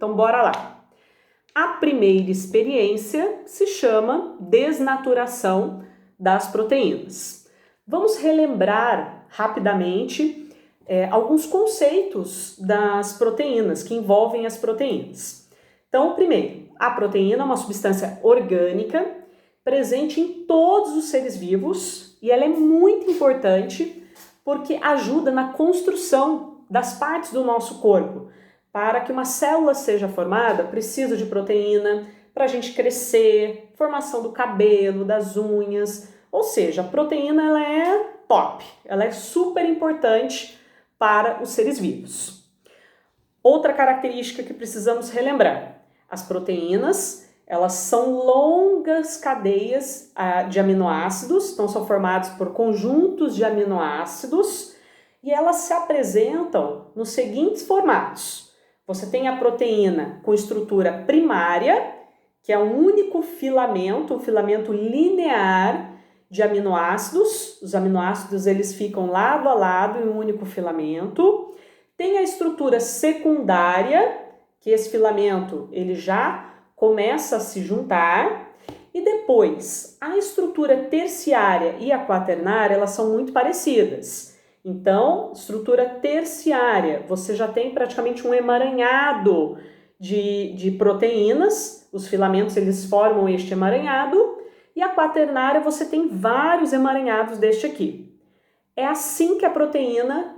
Então, bora lá. A primeira experiência se chama desnaturação das proteínas. Vamos relembrar rapidamente alguns conceitos das proteínas, que envolvem as proteínas. Então, primeiro, a proteína é uma substância orgânica presente em todos os seres vivos e ela é muito importante porque ajuda na construção das partes do nosso corpo. Para que uma célula seja formada, precisa de proteína para a gente crescer, formação do cabelo, das unhas. Ou seja, a proteína ela é top, ela é super importante para os seres vivos. Outra característica que precisamos relembrar: as proteínas elas são longas cadeias de aminoácidos, então são formadas por conjuntos de aminoácidos e elas se apresentam nos seguintes formatos. Você tem a proteína com estrutura primária, que é um único filamento, um filamento linear de aminoácidos. Os aminoácidos eles ficam lado a lado em um único filamento. Tem a estrutura secundária, que esse filamento ele já começa a se juntar. E depois, a estrutura terciária e a quaternária, elas são muito parecidas. Então, estrutura terciária, você já tem praticamente um emaranhado de proteínas, os filamentos eles formam este emaranhado, e a quaternária você tem vários emaranhados deste aqui. É assim que a proteína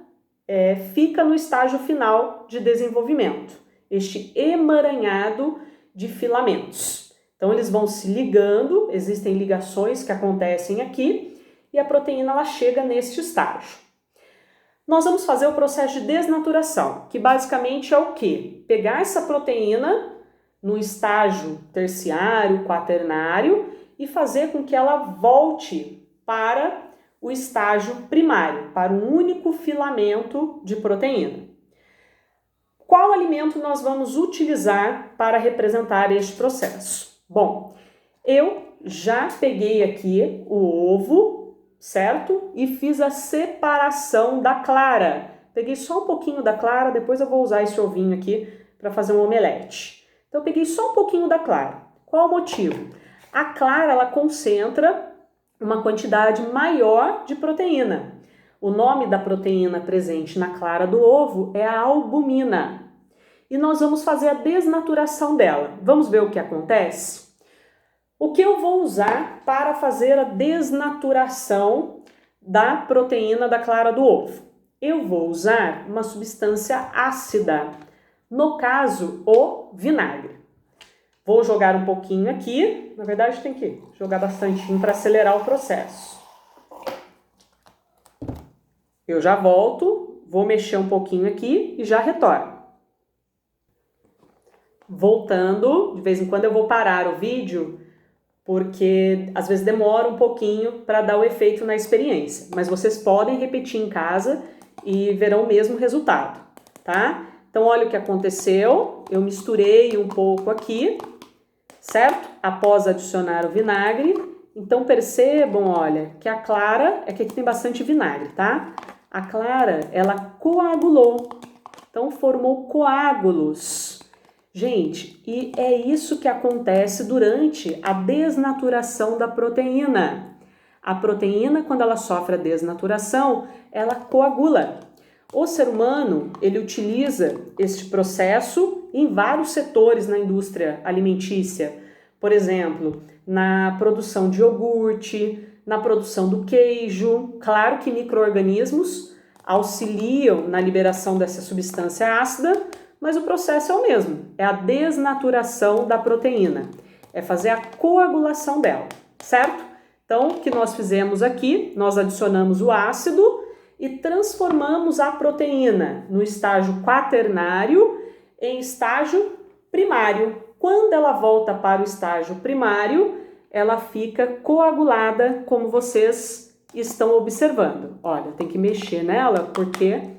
fica no estágio final de desenvolvimento, este emaranhado de filamentos. Então, eles vão se ligando, existem ligações que acontecem aqui, e a proteína ela chega neste estágio. Nós vamos fazer o processo de desnaturação, que basicamente é o quê? Pegar essa proteína no estágio terciário, quaternário e fazer com que ela volte para o estágio primário, para um único filamento de proteína. Qual alimento nós vamos utilizar para representar este processo? Bom, eu já peguei aqui o ovo, certo? E fiz a separação da clara. Peguei só um pouquinho da clara, depois eu vou usar esse ovinho aqui para fazer um omelete. Então eu peguei só um pouquinho da clara. Qual o motivo? A clara ela concentra uma quantidade maior de proteína. O nome da proteína presente na clara do ovo é a albumina. E nós vamos fazer a desnaturação dela. Vamos ver o que acontece? O que eu vou usar para fazer a desnaturação da proteína da clara do ovo? Eu vou usar uma substância ácida, no caso, o vinagre. Vou jogar um pouquinho aqui, na verdade tem que jogar bastante para acelerar o processo. Eu já volto, vou mexer um pouquinho aqui e já retorno. Voltando, de vez em quando eu vou parar o vídeo, porque às vezes demora um pouquinho para dar o efeito na experiência, mas vocês podem repetir em casa e verão o mesmo resultado, tá? Então olha o que aconteceu, eu misturei um pouco aqui, certo? Após adicionar o vinagre, então percebam, olha, que a clara, é que aqui tem bastante vinagre, tá? A clara, ela coagulou, então formou coágulos. Gente, e é isso que acontece durante a desnaturação da proteína. A proteína, quando ela sofre a desnaturação, ela coagula. O ser humano, ele utiliza este processo em vários setores na indústria alimentícia. Por exemplo, na produção de iogurte, na produção do queijo. Claro que micro-organismos auxiliam na liberação dessa substância ácida, mas o processo é o mesmo, é a desnaturação da proteína, é fazer a coagulação dela, certo? Então, o que nós fizemos aqui, nós adicionamos o ácido e transformamos a proteína no estágio quaternário em estágio primário. Quando ela volta para o estágio primário, ela fica coagulada, como vocês estão observando. Olha, tem que mexer nela porque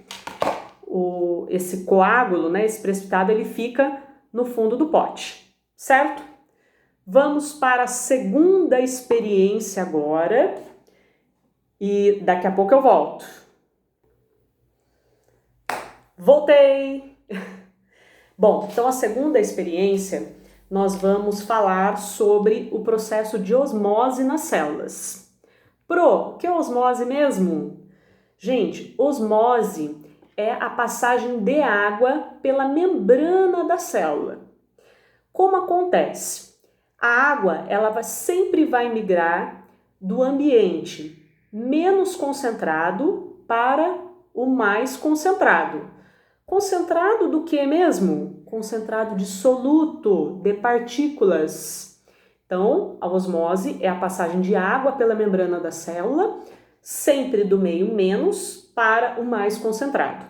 esse coágulo, né, esse precipitado, ele fica no fundo do pote, certo? Vamos para a segunda experiência agora e daqui a pouco eu volto. Voltei! Bom, então a segunda experiência, nós vamos falar sobre o processo de osmose nas células. Pro, o que é osmose mesmo? Gente, osmose é a passagem de água pela membrana da célula. Como acontece? A água, ela sempre vai migrar do ambiente menos concentrado para o mais concentrado. Concentrado do que mesmo? Concentrado de soluto, de partículas. Então, a osmose é a passagem de água pela membrana da célula, sempre do meio menos para o mais concentrado.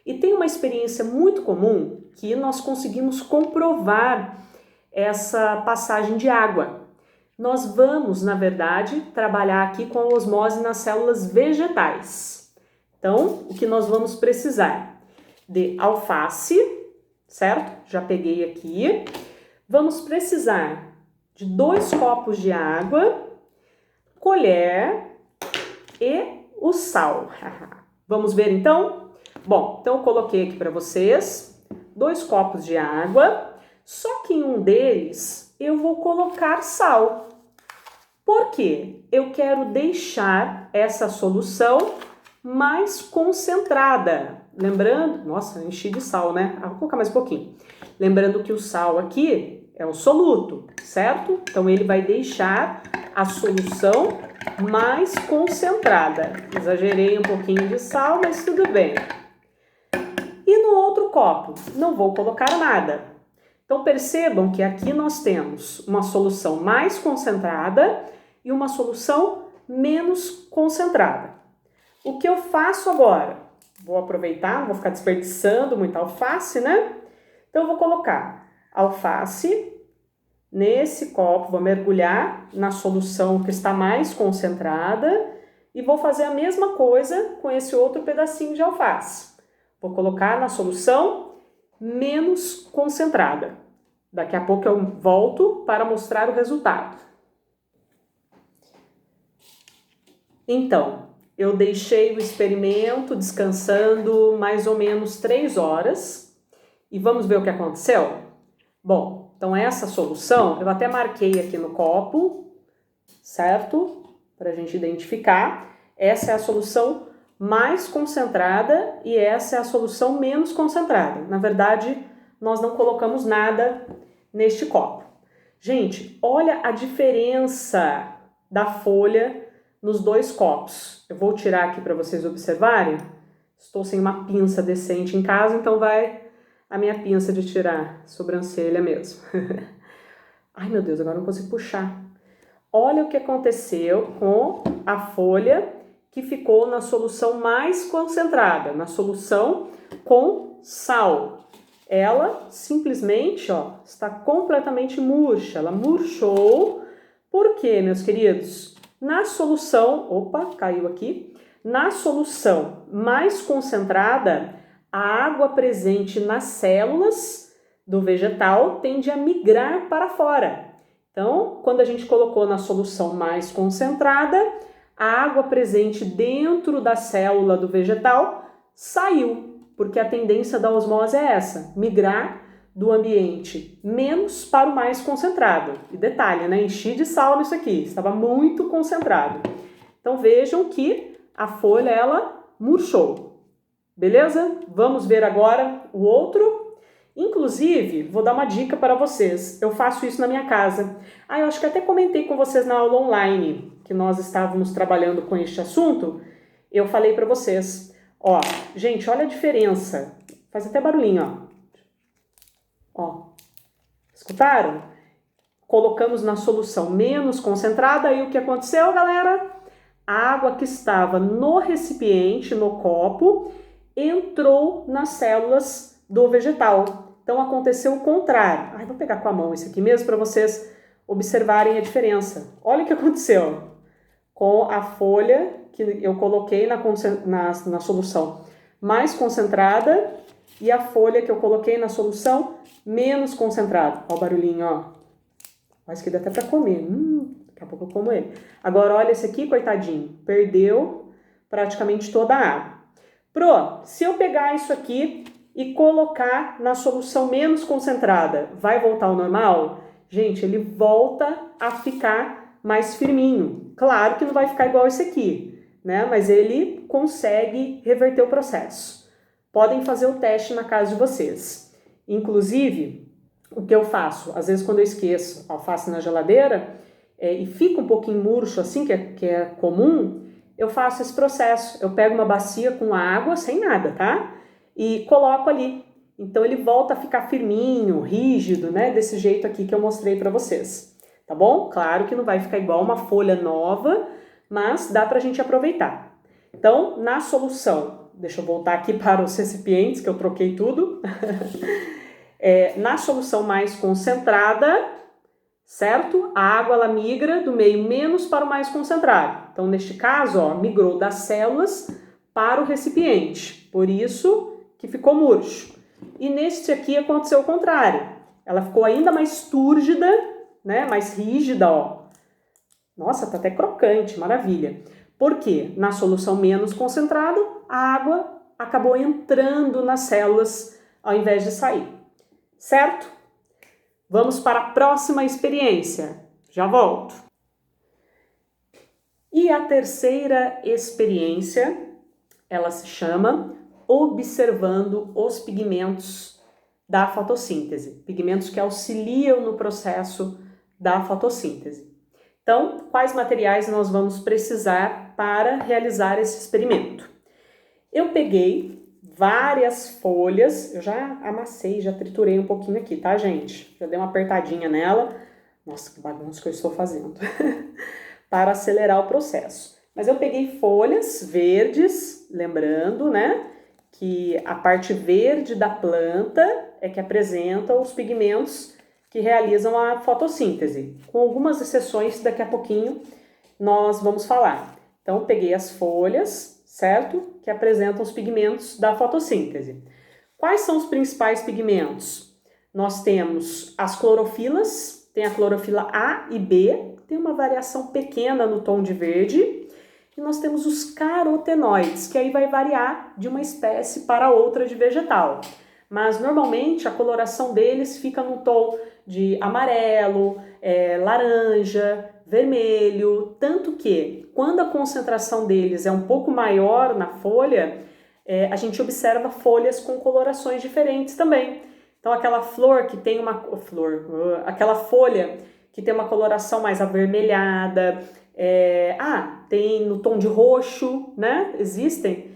E tem uma experiência muito comum que nós conseguimos comprovar essa passagem de água. Nós vamos, na verdade, trabalhar aqui com a osmose nas células vegetais. Então, o que nós vamos precisar? De alface, certo? Já peguei aqui. Vamos precisar de 2 copos de água, colher e o sal. Vamos ver então? Bom, então eu coloquei aqui para vocês 2 copos de água, só que em um deles eu vou colocar sal. Por quê? Eu quero deixar essa solução mais concentrada. Lembrando, nossa, enchi de sal, né? Vou colocar mais um pouquinho. Lembrando que o sal aqui é um soluto, certo? Então ele vai deixar a solução mais concentrada. Exagerei um pouquinho de sal, mas tudo bem. E no outro copo, não vou colocar nada. Então percebam que aqui nós temos uma solução mais concentrada e uma solução menos concentrada. O que eu faço agora? Vou aproveitar, não vou ficar desperdiçando muita alface, né? Então eu vou colocar alface nesse copo, vou mergulhar na solução que está mais concentrada e vou fazer a mesma coisa com esse outro pedacinho de alface. Vou colocar na solução menos concentrada. Daqui a pouco eu volto para mostrar o resultado. Então, eu deixei o experimento descansando mais ou menos 3 horas e vamos ver o que aconteceu? Bom, então essa solução, eu até marquei aqui no copo, certo? Para a gente identificar. Essa é a solução mais concentrada e essa é a solução menos concentrada. Na verdade, nós não colocamos nada neste copo. Gente, olha a diferença da folha nos 2 copos. Eu vou tirar aqui para vocês observarem. Estou sem uma pinça decente em casa, então vai a minha pinça de tirar sobrancelha mesmo. Ai, meu Deus, agora não consigo puxar. Olha o que aconteceu com a folha que ficou na solução mais concentrada, na solução com sal. Ela simplesmente, ó, está completamente murcha, ela murchou. Por quê, meus queridos? Na solução, opa, caiu aqui. Na solução mais concentrada, a água presente nas células do vegetal tende a migrar para fora. Então, quando a gente colocou na solução mais concentrada, a água presente dentro da célula do vegetal saiu, porque a tendência da osmose é essa, migrar do ambiente menos para o mais concentrado. E detalhe, né? Enchi de sal nisso aqui, estava muito concentrado. Então vejam que a folha, ela murchou. Beleza? Vamos ver agora o outro. Inclusive, vou dar uma dica para vocês. Eu faço isso na minha casa. Eu acho que até comentei com vocês na aula online, que nós estávamos trabalhando com este assunto. Eu falei para vocês, ó, gente, olha a diferença. Faz até barulhinho, ó. Ó, escutaram? Colocamos na solução menos concentrada e o que aconteceu, galera? A água que estava no recipiente, no copo, entrou nas células do vegetal. Então aconteceu o contrário. Vou pegar com a mão isso aqui mesmo para vocês observarem a diferença. Olha o que aconteceu com a folha que eu coloquei na solução mais concentrada e a folha que eu coloquei na solução menos concentrada. Olha o barulhinho, ó. Acho que dá até para comer. Daqui a pouco eu como ele. Agora, olha esse aqui, coitadinho. Perdeu praticamente toda a água. Se eu pegar isso aqui e colocar na solução menos concentrada, vai voltar ao normal? Gente, ele volta a ficar mais firminho. Claro que não vai ficar igual esse aqui, né? Mas ele consegue reverter o processo. Podem fazer o teste na casa de vocês. Inclusive, o que eu faço? Às vezes quando eu esqueço alface na geladeira e fica um pouquinho murcho assim, que é comum, eu faço esse processo. Eu pego uma bacia com água, sem nada, tá? E coloco ali. Então ele volta a ficar firminho, rígido, né? Desse jeito aqui que eu mostrei para vocês. Tá bom? Claro que não vai ficar igual uma folha nova, mas dá pra gente aproveitar. Então, na solução, deixa eu voltar aqui para os recipientes, que eu troquei tudo. Na solução mais concentrada, certo? A água ela migra do meio menos para o mais concentrado. Então, neste caso, ó, migrou das células para o recipiente. Por isso que ficou murcho. E neste aqui aconteceu o contrário. Ela ficou ainda mais túrgida, né? Mais rígida, ó. Nossa, tá até crocante, maravilha. Por quê? Na solução menos concentrada, a água acabou entrando nas células ao invés de sair. Certo? Vamos para a próxima experiência. Já volto. E a terceira experiência, ela se chama observando os pigmentos da fotossíntese. Pigmentos que auxiliam no processo da fotossíntese. Então, quais materiais nós vamos precisar para realizar esse experimento? Eu peguei várias folhas, eu já amassei, já triturei um pouquinho aqui, tá, gente? Já dei uma apertadinha nela. Nossa, que bagunça que eu estou fazendo. Para acelerar o processo. Mas eu peguei folhas verdes, lembrando, né, que a parte verde da planta é que apresenta os pigmentos que realizam a fotossíntese, com algumas exceções daqui a pouquinho nós vamos falar. Então, peguei as folhas, certo? Que apresentam os pigmentos da fotossíntese. Quais são os principais pigmentos? Nós temos as clorofilas, tem a clorofila A e B, tem uma variação pequena no tom de verde, e nós temos os carotenoides, que aí vai variar de uma espécie para outra de vegetal. Mas normalmente a coloração deles fica no tom de amarelo, laranja, vermelho, tanto que quando a concentração deles é um pouco maior na folha, a gente observa folhas com colorações diferentes também. Então aquela flor que tem aquela folha que tem uma coloração mais avermelhada, tem no tom de roxo, né? Existem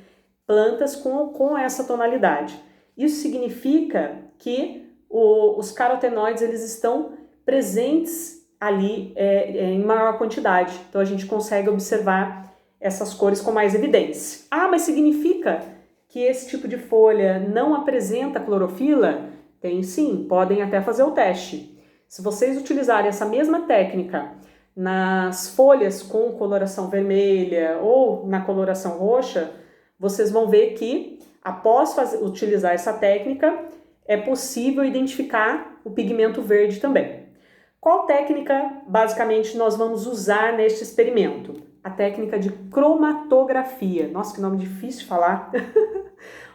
plantas com essa tonalidade. Isso significa que os carotenoides eles estão presentes ali em maior quantidade. Então a gente consegue observar essas cores com mais evidência. Mas significa que esse tipo de folha não apresenta clorofila? Tem sim, podem até fazer o teste. Se vocês utilizarem essa mesma técnica nas folhas com coloração vermelha ou na coloração roxa, vocês vão ver que após utilizar essa técnica, é possível identificar o pigmento verde também. Qual técnica, basicamente, nós vamos usar neste experimento? A técnica de cromatografia. Nossa, que nome difícil de falar.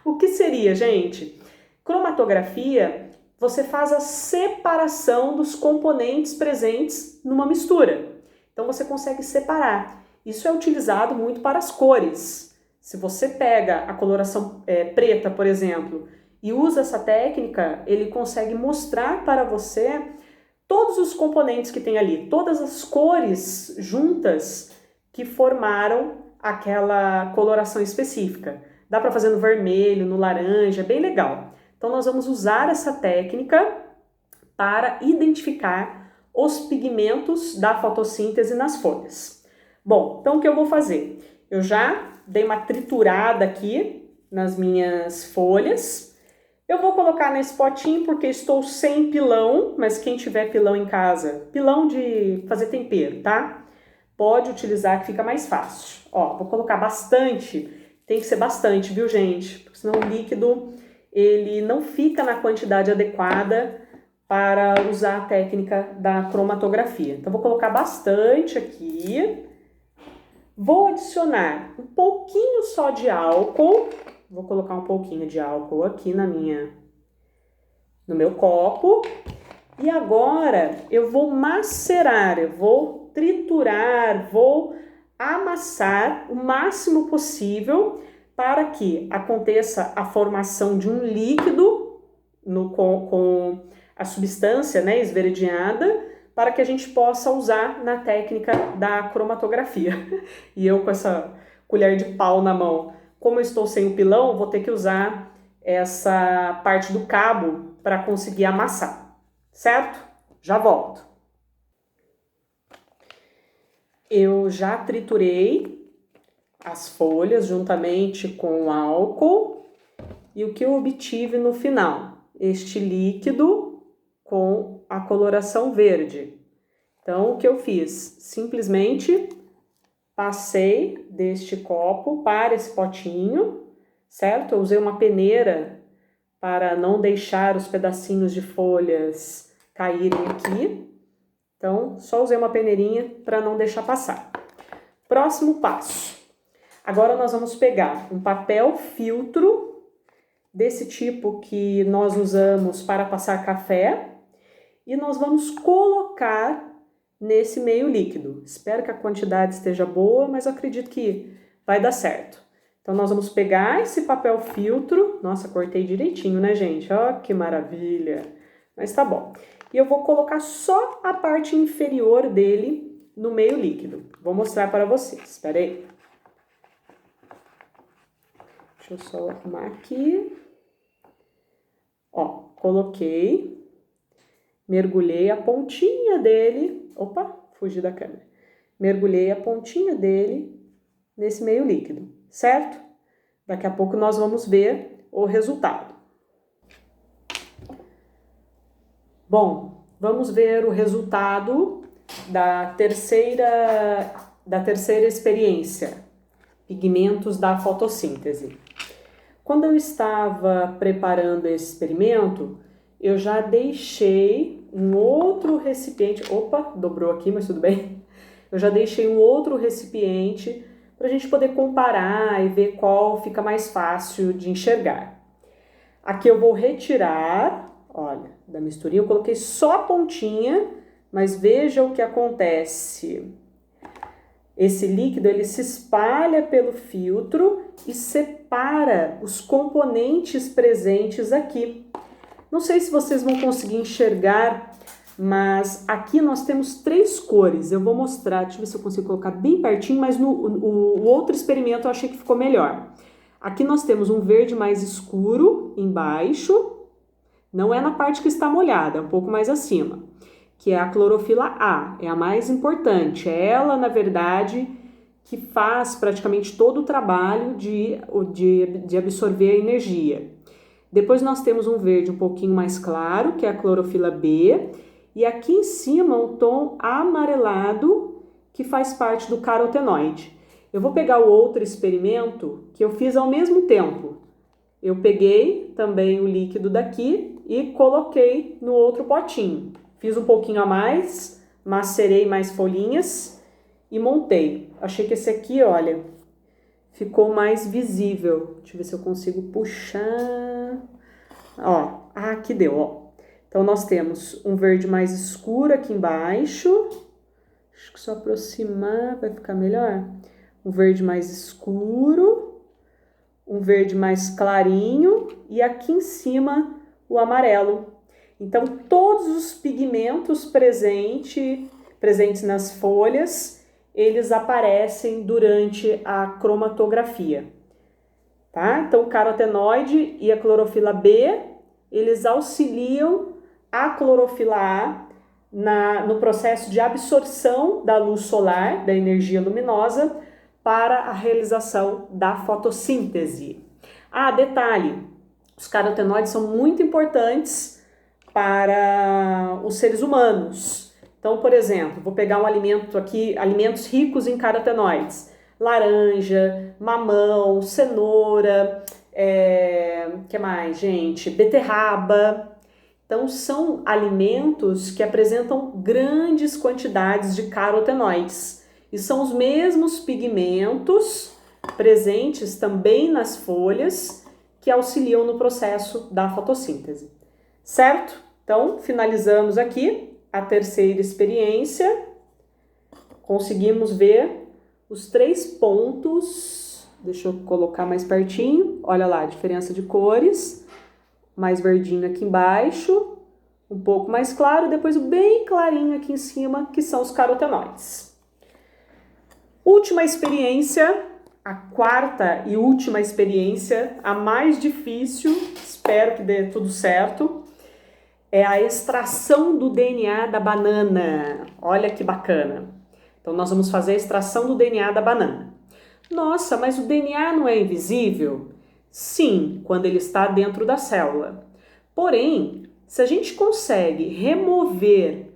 O que seria, gente? Cromatografia, você faz a separação dos componentes presentes numa mistura. Então, você consegue separar. Isso é utilizado muito para as cores. Se você pega a coloração preta, por exemplo, e usa essa técnica, ele consegue mostrar para você todos os componentes que tem ali, todas as cores juntas que formaram aquela coloração específica. Dá para fazer no vermelho, no laranja, bem legal. Então, nós vamos usar essa técnica para identificar os pigmentos da fotossíntese nas folhas. Bom, então o que eu vou fazer? Eu já dei uma triturada aqui nas minhas folhas. Eu vou colocar nesse potinho porque estou sem pilão, mas quem tiver pilão em casa, pilão de fazer tempero, tá? Pode utilizar que fica mais fácil. Ó, vou colocar bastante, tem que ser bastante, viu, gente? Porque senão o líquido, ele não fica na quantidade adequada para usar a técnica da cromatografia. Então, vou colocar bastante aqui. Vou adicionar um pouquinho só de álcool, Vou colocar um pouquinho de álcool aqui no meu copo. E agora eu vou macerar, eu vou triturar, vou amassar o máximo possível para que aconteça a formação de um líquido com a substância, né, esverdeada, para que a gente possa usar na técnica da cromatografia. E eu com essa colher de pau na mão, como eu estou sem o pilão, vou ter que usar essa parte do cabo para conseguir amassar, certo? Já volto. Eu já triturei as folhas juntamente com o álcool e o que eu obtive no final? Este líquido com a coloração verde. Então, o que eu fiz? Simplesmente passei deste copo para esse potinho, certo? Eu usei uma peneira para não deixar os pedacinhos de folhas caírem aqui. Então, só usei uma peneirinha para não deixar passar. Próximo passo. Agora nós vamos pegar um papel filtro desse tipo que nós usamos para passar café e nós vamos colocar nesse meio líquido. Espero que a quantidade esteja boa, mas eu acredito que vai dar certo. Então nós vamos pegar esse papel filtro. Nossa, cortei direitinho, né, gente? Ó, que maravilha! Mas tá bom. E eu vou colocar só a parte inferior dele no meio líquido. Vou mostrar para vocês. Espera aí. Deixa eu só arrumar aqui. Ó, coloquei. Mergulhei a pontinha dele. Opa, fugi da câmera. Mergulhei a pontinha dele nesse meio líquido, certo? Daqui a pouco nós vamos ver o resultado. Bom, vamos ver o resultado da terceira experiência, pigmentos da fotossíntese. Quando eu estava preparando esse experimento, eu já deixei um outro recipiente, opa, dobrou aqui, mas tudo bem. Eu já deixei um outro recipiente para a gente poder comparar e ver qual fica mais fácil de enxergar. Aqui eu vou retirar, olha, da misturinha, eu coloquei só a pontinha, mas veja o que acontece. Esse líquido, ele se espalha pelo filtro e separa os componentes presentes aqui. Não sei se vocês vão conseguir enxergar, mas aqui nós temos 3 cores. Eu vou mostrar, deixa eu ver se eu consigo colocar bem pertinho, mas o outro experimento eu achei que ficou melhor. Aqui nós temos um verde mais escuro embaixo, não é na parte que está molhada, é um pouco mais acima, que é a clorofila A, é a mais importante. É ela, na verdade, que faz praticamente todo o trabalho de absorver a energia. Depois nós temos um verde um pouquinho mais claro, que é a clorofila B, e aqui em cima um tom amarelado, que faz parte do carotenoide. Eu vou pegar o outro experimento que eu fiz ao mesmo tempo. Eu peguei também o líquido daqui e coloquei no outro potinho. Fiz um pouquinho a mais, macerei mais folhinhas e montei. Achei que esse aqui, olha, ficou mais visível. Deixa eu ver se eu consigo puxar. Ó, aqui deu, ó. Então, nós temos um verde mais escuro aqui embaixo. Acho que se eu aproximar vai ficar melhor. Um verde mais escuro, um verde mais clarinho e aqui em cima o amarelo. Então, todos os pigmentos presentes nas folhas, eles aparecem durante a cromatografia, tá? Então, o carotenoide e a clorofila B, eles auxiliam a clorofila A no processo de absorção da luz solar, da energia luminosa, para a realização da fotossíntese. Ah, detalhe, os carotenoides são muito importantes para os seres humanos. Então, por exemplo, vou pegar um alimento aqui, alimentos ricos em carotenoides. Laranja, mamão, cenoura, que mais, gente? Beterraba. Então, são alimentos que apresentam grandes quantidades de carotenoides. E são os mesmos pigmentos presentes também nas folhas que auxiliam no processo da fotossíntese. Certo? Então, finalizamos aqui a terceira experiência. Conseguimos ver os 3 pontos. Deixa eu colocar mais pertinho. Olha lá a diferença de cores. Mais verdinho aqui embaixo, um pouco mais claro, e depois o bem clarinho aqui em cima, que são os carotenoides. Última experiência, a quarta e última experiência, a mais difícil, espero que dê tudo certo, é a extração do DNA da banana. Olha que bacana. Então, nós vamos fazer a extração do DNA da banana. Nossa, mas o DNA não é invisível? Sim, quando ele está dentro da célula. Porém, se a gente consegue remover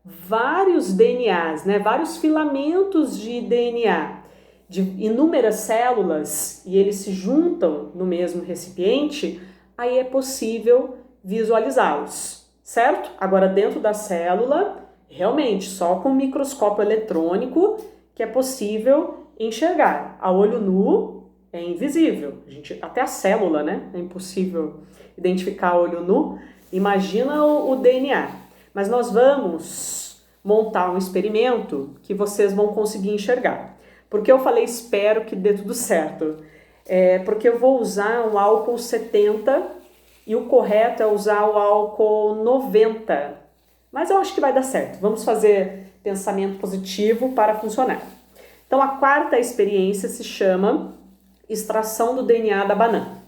vários DNAs, né, vários filamentos de DNA de inúmeras células e eles se juntam no mesmo recipiente, aí é possível visualizá-los, certo? Agora, dentro da célula, realmente, só com microscópio eletrônico que é possível enxergar. A olho nu é invisível. Até a célula, né? É impossível identificar a olho nu. Imagina o DNA. Mas nós vamos montar um experimento que vocês vão conseguir enxergar. Porque eu falei espero que dê tudo certo? Porque eu vou usar um álcool 70 e o correto é usar o álcool 90. Mas eu acho que vai dar certo. Vamos fazer pensamento positivo para funcionar. Então, a quarta experiência se chama extração do DNA da banana.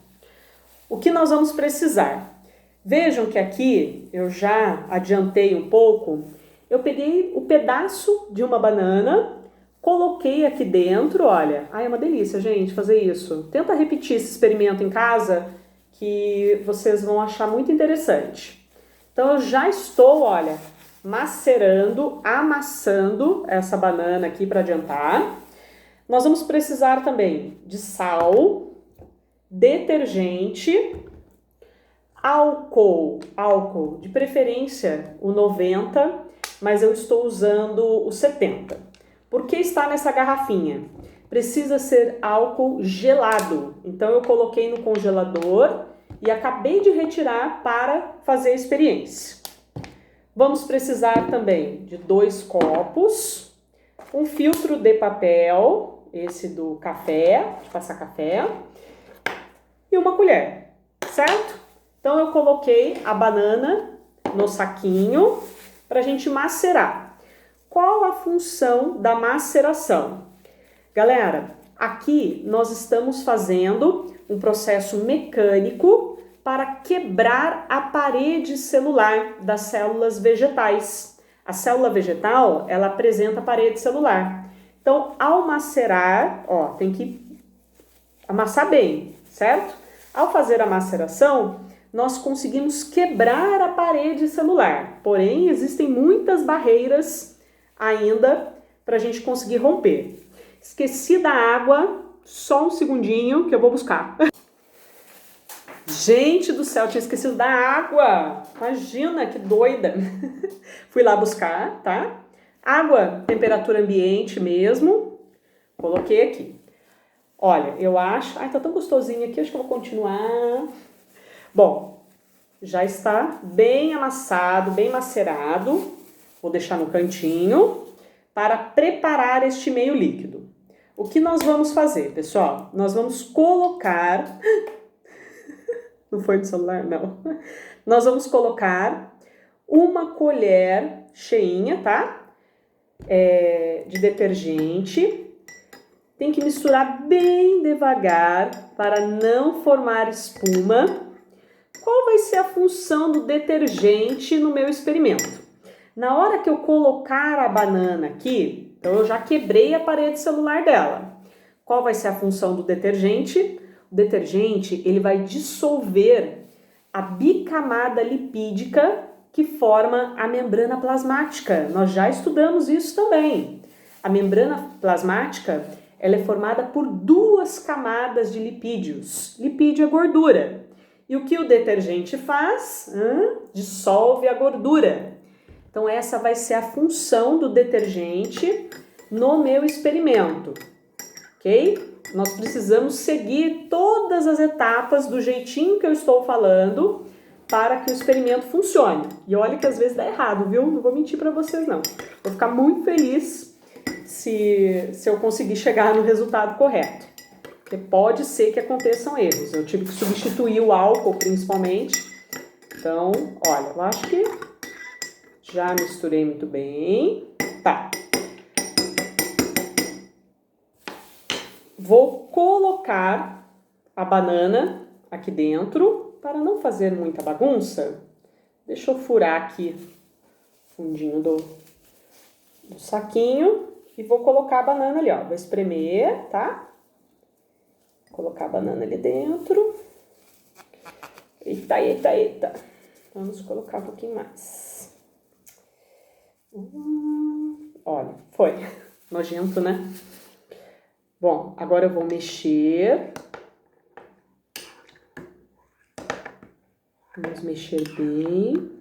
O que nós vamos precisar? Vejam que aqui eu já adiantei um pouco. Eu peguei o pedaço de uma banana, coloquei aqui dentro, olha. Ai, é uma delícia, gente, fazer isso. Tenta repetir esse experimento em casa que vocês vão achar muito interessante. Então, eu já estou, olha, macerando, amassando essa banana aqui para adiantar. Nós vamos precisar também de sal, detergente, álcool, de preferência o 90, mas eu estou usando o 70. Por que está nessa garrafinha? Precisa ser álcool gelado, então eu coloquei no congelador e acabei de retirar para fazer a experiência. Vamos precisar também de 2 copos, um filtro de papel, esse do café, de passar café, e uma colher, certo? Então eu coloquei a banana no saquinho para a gente macerar. Qual a função da maceração? Galera, aqui nós estamos fazendo um processo mecânico para quebrar a parede celular das células vegetais. A célula vegetal, ela apresenta parede celular. Então, ao macerar, ó, tem que amassar bem, certo? Ao fazer a maceração, nós conseguimos quebrar a parede celular. Porém, existem muitas barreiras ainda para a gente conseguir romper. Esqueci da água, só um segundinho que eu vou buscar. Gente do céu, tinha esquecido da água. Imagina, que doida. Fui lá buscar, tá? Água, temperatura ambiente mesmo. Coloquei aqui. Olha, eu acho... Ai, tá tão gostosinho aqui, acho que eu vou continuar. Bom, já está bem amassado, bem macerado. Vou deixar no cantinho para preparar este meio líquido. O que nós vamos fazer, pessoal? Nós vamos colocar... Não foi no celular? Não. Nós vamos colocar uma colher cheinha, tá? De detergente. Tem que misturar bem devagar para não formar espuma. Qual vai ser a função do detergente no meu experimento? Na hora que eu colocar a banana aqui, então eu já quebrei a parede celular dela. Qual vai ser a função do detergente? O detergente, ele vai dissolver a bicamada lipídica que forma a membrana plasmática. Nós já estudamos isso também. A membrana plasmática, ela é formada por 2 camadas de lipídios. Lipídio é gordura. E o que o detergente faz? Dissolve a gordura. Então, essa vai ser a função do detergente no meu experimento. ok? Nós precisamos seguir todas as etapas do jeitinho que eu estou falando para que o experimento funcione. E olha que às vezes dá errado, viu? Não vou mentir para vocês, não. Vou ficar muito feliz se eu conseguir chegar no resultado correto. Porque pode ser que aconteçam erros. Eu tive que substituir o álcool, principalmente. Então, olha, eu acho que já misturei muito bem. Tá. Vou colocar a banana aqui dentro para não fazer muita bagunça. Deixa eu furar aqui o fundinho do saquinho e vou colocar a banana ali, ó. Vou espremer, tá? Colocar a banana ali dentro. Eita, eita, eita. Vamos colocar um pouquinho mais. Olha, foi. Nojento, né? Bom, agora eu vou mexer. Vamos mexer bem.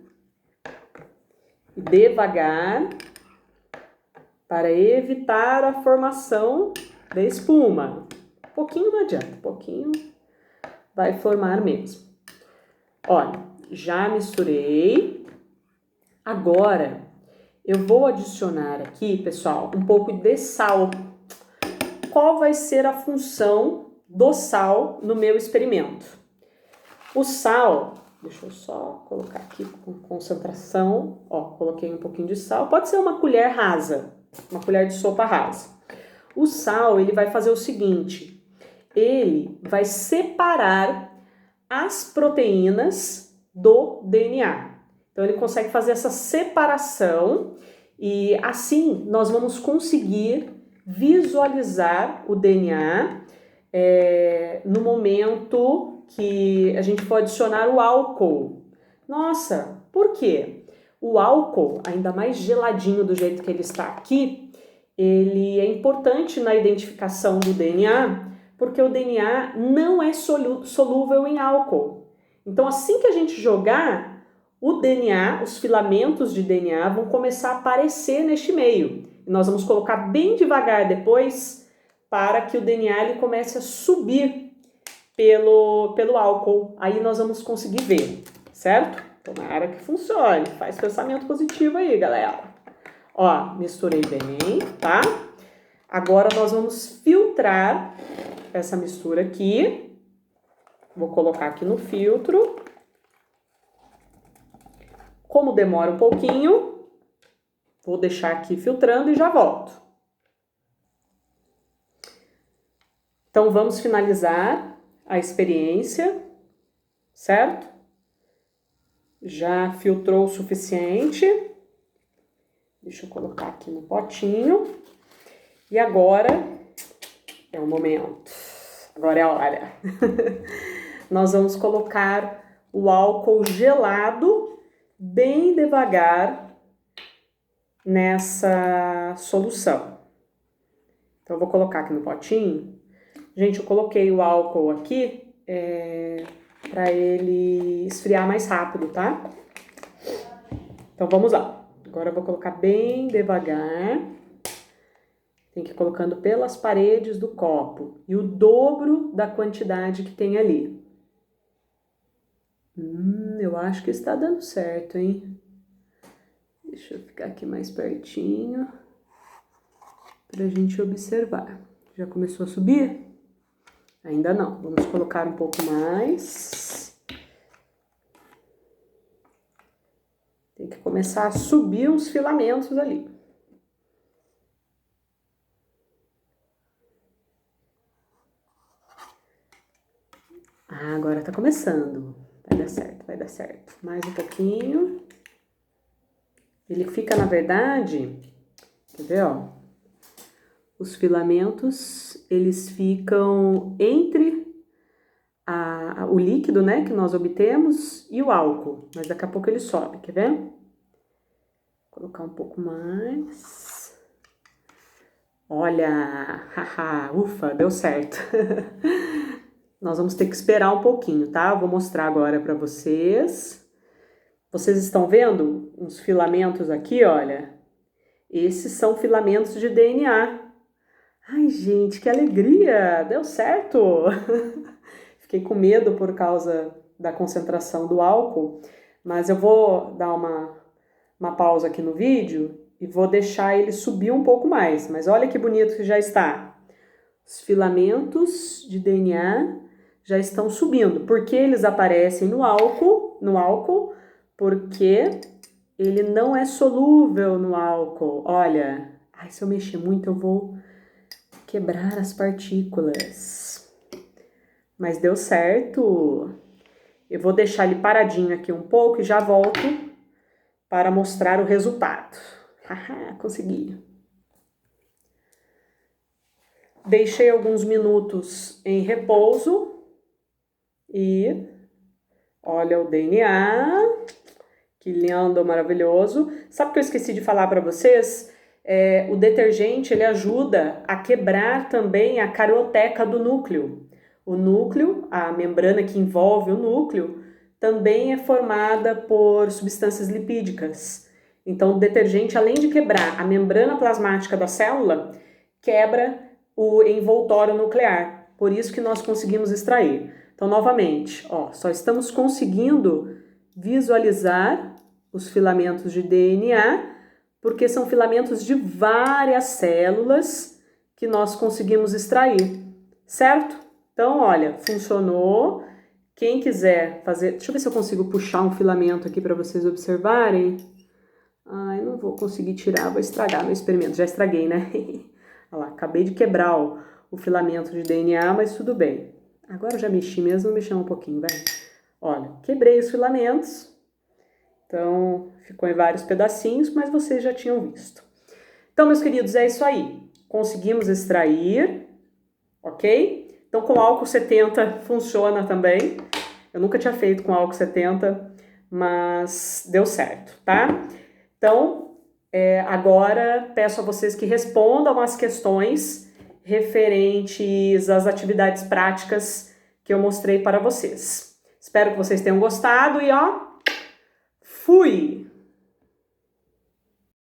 E devagar. Para evitar a formação da espuma. Um pouquinho não adianta, um pouquinho vai formar mesmo. Olha, já misturei. Agora, eu vou adicionar aqui, pessoal, um pouco de sal. Qual vai ser a função do sal no meu experimento? O sal, deixa eu só colocar aqui com concentração. Ó, coloquei um pouquinho de sal. Pode ser uma colher rasa, uma colher de sopa rasa. O sal, ele vai fazer o seguinte, ele vai separar as proteínas do DNA. Então, ele consegue fazer essa separação e assim nós vamos conseguir visualizar o DNA no momento que a gente for adicionar o álcool. Nossa, por quê? O álcool, ainda mais geladinho do jeito que ele está aqui, ele é importante na identificação do DNA, porque o DNA não é solúvel em álcool. Então, assim que a gente jogar, o DNA, os filamentos de DNA vão começar a aparecer neste meio. E nós vamos colocar bem devagar depois para que o DNA ele comece a subir pelo álcool. Aí nós vamos conseguir ver, certo? Tomara que funcione. Faz pensamento positivo aí, galera. Ó, misturei bem, tá? Agora nós vamos filtrar essa mistura aqui. Vou colocar aqui no filtro. Como demora um pouquinho, vou deixar aqui filtrando e já volto. Então, vamos finalizar a experiência, certo? Já filtrou o suficiente. Deixa eu colocar aqui no potinho. E agora é o momento. Agora é a hora. Nós vamos colocar o álcool gelado bem devagar nessa solução. Então, eu vou colocar aqui no potinho. Gente, eu coloquei o álcool aqui para ele esfriar mais rápido, tá? Então, vamos lá. Agora eu vou colocar bem devagar. Tem que ir colocando pelas paredes do copo. E o dobro da quantidade que tem ali. Eu acho que está dando certo, hein? Deixa eu ficar aqui mais pertinho pra gente observar. Já começou a subir? Ainda não. Vamos colocar um pouco mais. Tem que começar a subir os filamentos ali. Ah, agora tá começando. Vai dar certo, vai dar certo. Mais um pouquinho. Ele fica, na verdade, quer ver, ó? Os filamentos, eles ficam entre o líquido, né, que nós obtemos e o álcool. Mas daqui a pouco ele sobe, quer ver? Vou colocar um pouco mais. Olha, haha, ufa, deu certo. Nós vamos ter que esperar um pouquinho, tá? Eu vou mostrar agora para vocês. Vocês estão vendo uns filamentos aqui, olha? Esses são filamentos de DNA. Ai, gente, que alegria! Deu certo! Fiquei com medo por causa da concentração do álcool, mas eu vou dar uma pausa aqui no vídeo e vou deixar ele subir um pouco mais. Mas olha que bonito que já está. Os filamentos de DNA já estão subindo. Por que eles aparecem no álcool? Porque ele não é solúvel no álcool. Olha, ai, se eu mexer muito eu vou quebrar as partículas. Mas deu certo. Eu vou deixar ele paradinho aqui um pouco e já volto para mostrar o resultado. Haha, consegui. Deixei alguns minutos em repouso e olha o DNA, que lindo, maravilhoso. Sabe o que eu esqueci de falar para vocês? O detergente ele ajuda a quebrar também a carioteca do núcleo. O núcleo, a membrana que envolve o núcleo, também é formada por substâncias lipídicas. Então, o detergente, além de quebrar a membrana plasmática da célula, quebra o envoltório nuclear. Por isso que nós conseguimos extrair. Então, novamente, só estamos conseguindo visualizar os filamentos de DNA, porque são filamentos de várias células que nós conseguimos extrair, certo? Então, olha, funcionou. Quem quiser fazer... Deixa eu ver se eu consigo puxar um filamento aqui para vocês observarem. Ai, não vou conseguir tirar, vou estragar meu experimento. Já estraguei, né? Olha lá, acabei de quebrar o filamento de DNA, mas tudo bem. Agora eu já mexi mesmo, vou mexer um pouquinho, vai. Olha, quebrei os filamentos. Então, ficou em vários pedacinhos, mas vocês já tinham visto. Então, meus queridos, é isso aí. Conseguimos extrair, ok? Então, com álcool 70 funciona também. Eu nunca tinha feito com álcool 70, mas deu certo, tá? Então, agora peço a vocês que respondam as questões referentes às atividades práticas que eu mostrei para vocês. Espero que vocês tenham gostado e fui!